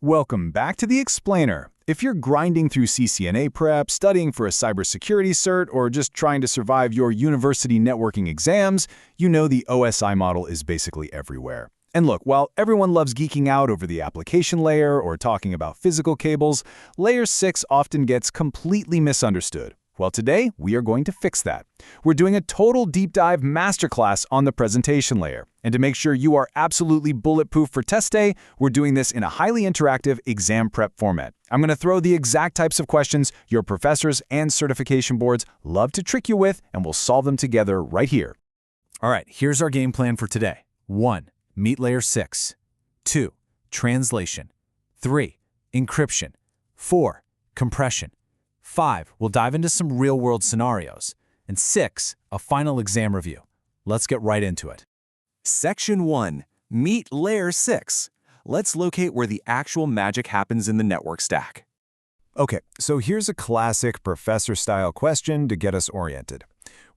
Welcome back to The Explainer. If you're grinding through CCNA prep, studying for a cybersecurity cert, or just trying to survive your university networking exams, you know the OSI model is basically everywhere. And look, while everyone loves geeking out over the application layer or talking about physical cables, Layer 6 often gets completely misunderstood. Well, today, we are going to fix that. We're doing a total deep dive masterclass on the presentation layer. And to make sure you are absolutely bulletproof for test day, we're doing this in a highly interactive exam prep format. I'm going to throw the exact types of questions your professors and certification boards love to trick you with, and we'll solve them together right here. All right, here's our game plan for today. 1. Meet Layer 6. 2. Translation. 3. Encryption. 4. Compression. 5. We'll dive into some real-world scenarios. And 6. A final exam review. Let's get right into it. Section 1. Meet Layer 6. Let's locate where the actual magic happens in the network stack. Okay, so here's a classic professor-style question to get us oriented.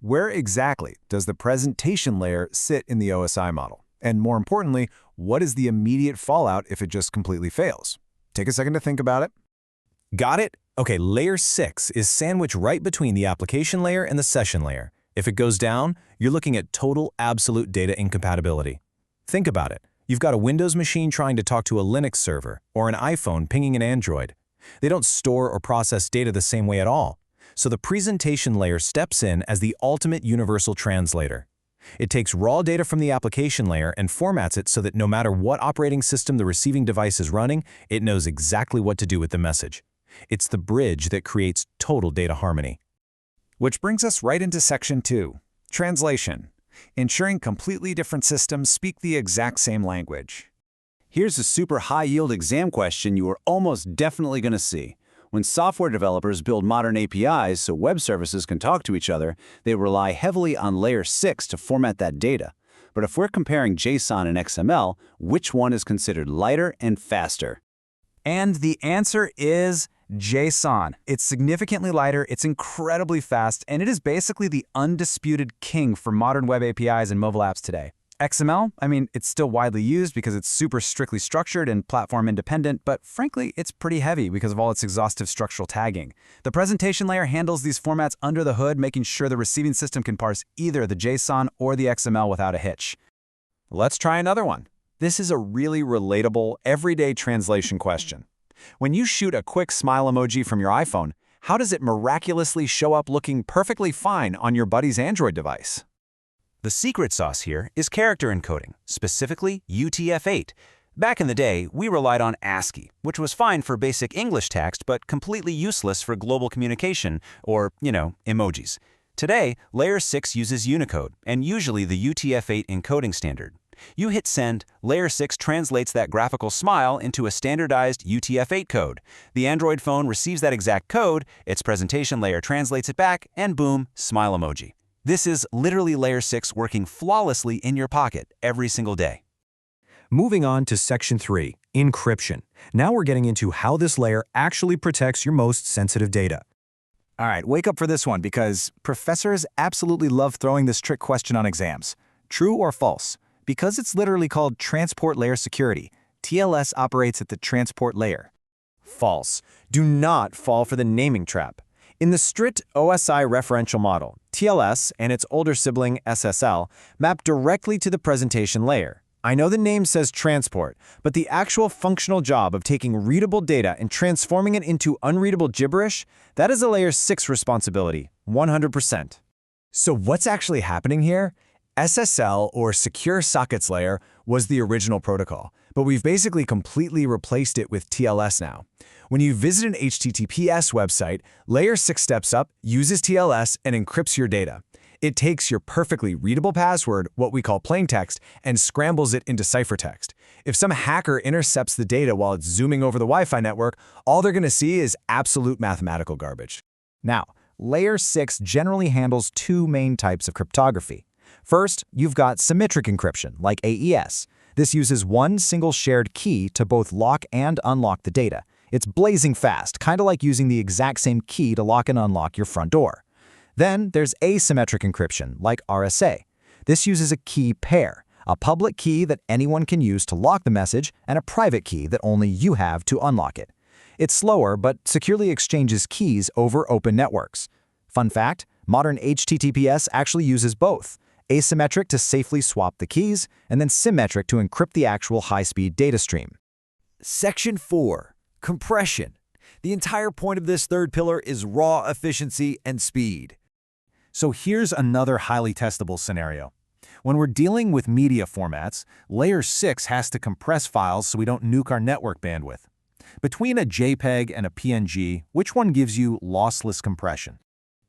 Where exactly does the presentation layer sit in the OSI model? And more importantly, what is the immediate fallout if it just completely fails? Take a second to think about it. Got it? Okay, Layer 6 is sandwiched right between the application layer and the session layer. If it goes down, you're looking at total absolute data incompatibility. Think about it. You've got a Windows machine trying to talk to a Linux server, or an iPhone pinging an Android. They don't store or process data the same way at all. So the presentation layer steps in as the ultimate universal translator. It takes raw data from the application layer and formats it so that no matter what operating system the receiving device is running, it knows exactly what to do with the message. It's the bridge that creates total data harmony. Which brings us right into Section 2, Translation, ensuring completely different systems speak the exact same language. Here's a super high-yield exam question you are almost definitely going to see. When software developers build modern APIs so web services can talk to each other, they rely heavily on Layer 6 to format that data. But if we're comparing JSON and XML, which one is considered lighter and faster? And the answer is JSON. It's significantly lighter, it's incredibly fast, and it is basically the undisputed king for modern web APIs and mobile apps today. XML, it's still widely used because it's super strictly structured and platform independent, but frankly, it's pretty heavy because of all its exhaustive structural tagging. The presentation layer handles these formats under the hood, making sure the receiving system can parse either the JSON or the XML without a hitch. Let's try another one. This is a really relatable, everyday translation question. When you shoot a quick smile emoji from your iPhone, how does it miraculously show up looking perfectly fine on your buddy's Android device? The secret sauce here is character encoding, specifically UTF-8. Back in the day, we relied on ASCII, which was fine for basic English text but completely useless for global communication, or, emojis. Today, Layer 6 uses Unicode, and usually the UTF-8 encoding standard. You hit send, Layer 6 translates that graphical smile into a standardized UTF-8 code. The Android phone receives that exact code, its presentation layer translates it back, and boom, smile emoji. This is literally Layer 6 working flawlessly in your pocket every single day. Moving on to Section 3, Encryption. Now we're getting into how this layer actually protects your most sensitive data. All right, wake up for this one because professors absolutely love throwing this trick question on exams. True or false? Because it's literally called Transport Layer Security, TLS operates at the transport layer. False. Do not fall for the naming trap. In the strict OSI Referential Model, TLS and its older sibling SSL map directly to the presentation layer. I know the name says transport, but the actual functional job of taking readable data and transforming it into unreadable gibberish, that is a Layer 6 responsibility, 100%. So what's actually happening here? SSL, or Secure Sockets Layer, was the original protocol, but we've basically completely replaced it with TLS now. When you visit an HTTPS website, Layer 6 steps up, uses TLS, and encrypts your data. It takes your perfectly readable password, what we call plain text, and scrambles it into ciphertext. If some hacker intercepts the data while it's zooming over the Wi-Fi network, all they're going to see is absolute mathematical garbage. Now, Layer 6 generally handles two main types of cryptography. First, you've got symmetric encryption, like AES. This uses one single shared key to both lock and unlock the data. It's blazing fast, kind of like using the exact same key to lock and unlock your front door. Then there's asymmetric encryption, like RSA. This uses a key pair, a public key that anyone can use to lock the message, and a private key that only you have to unlock it. It's slower, but securely exchanges keys over open networks. Fun fact, modern HTTPS actually uses both, asymmetric to safely swap the keys, and then symmetric to encrypt the actual high-speed data stream. Section 4. Compression. The entire point of this third pillar is raw efficiency and speed. So here's another highly testable scenario. When we're dealing with media formats, Layer 6 has to compress files so we don't nuke our network bandwidth. Between a JPEG and a PNG, which one gives you lossless compression?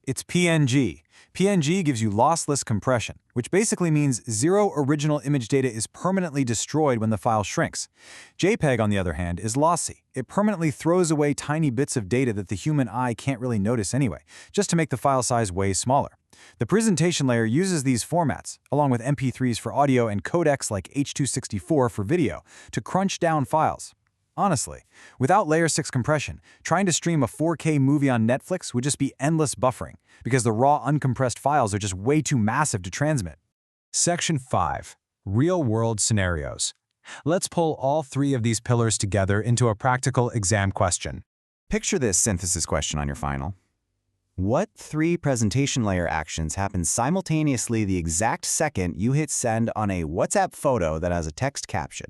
It's PNG. PNG gives you lossless compression, which basically means zero original image data is permanently destroyed when the file shrinks. JPEG, on the other hand, is lossy. It permanently throws away tiny bits of data that the human eye can't really notice anyway, just to make the file size way smaller. The presentation layer uses these formats, along with MP3s for audio and codecs like H.264 for video, to crunch down files. Honestly, without Layer 6 compression, trying to stream a 4K movie on Netflix would just be endless buffering, because the raw uncompressed files are just way too massive to transmit. Section 5. Real-world scenarios. Let's pull all three of these pillars together into a practical exam question. Picture this synthesis question on your final. What three presentation layer actions happen simultaneously the exact second you hit send on a WhatsApp photo that has a text caption?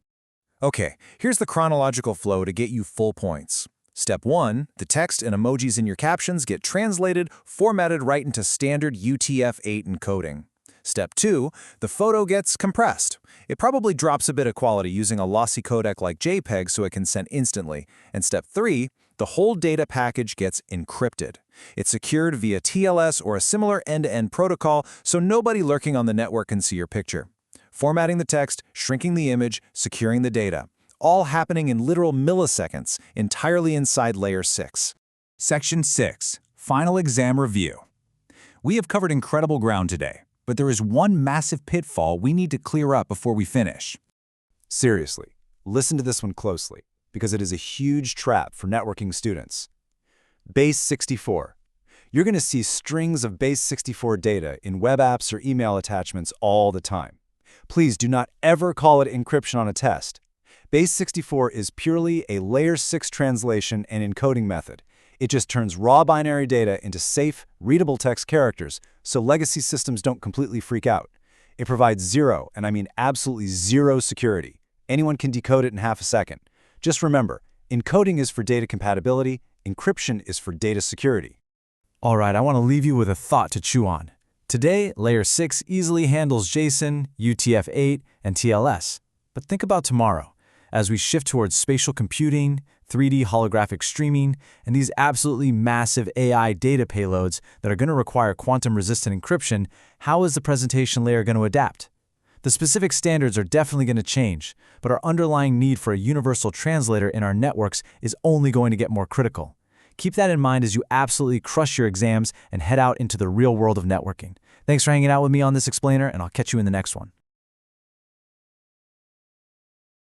Okay, here's the chronological flow to get you full points. Step 1, the text and emojis in your captions get translated, formatted right into standard UTF-8 encoding. Step 2, the photo gets compressed. It probably drops a bit of quality using a lossy codec like JPEG so it can send instantly. And Step 3, the whole data package gets encrypted. It's secured via TLS or a similar end-to-end protocol so nobody lurking on the network can see your picture. Formatting the text, shrinking the image, securing the data, all happening in literal milliseconds, entirely inside Layer 6. Section 6. Final exam review. We have covered incredible ground today, but there is one massive pitfall we need to clear up before we finish. Seriously, listen to this one closely, because it is a huge trap for networking students. Base 64. You're going to see strings of base 64 data in web apps or email attachments all the time. Please do not ever call it encryption on a test. Base 64 is purely a Layer 6 translation and encoding method. It just turns raw binary data into safe, readable text characters so legacy systems don't completely freak out. It provides zero, and I mean absolutely zero security. Anyone can decode it in half a second. Just remember, encoding is for data compatibility, encryption is for data security. All right, I want to leave you with a thought to chew on. Today, Layer 6 easily handles JSON, UTF-8, and TLS. But think about tomorrow, as we shift towards spatial computing, 3D holographic streaming, and these absolutely massive AI data payloads that are going to require quantum-resistant encryption. How is the presentation layer going to adapt? The specific standards are definitely going to change, but our underlying need for a universal translator in our networks is only going to get more critical. Keep that in mind as you absolutely crush your exams and head out into the real world of networking. Thanks for hanging out with me on this explainer, and I'll catch you in the next one.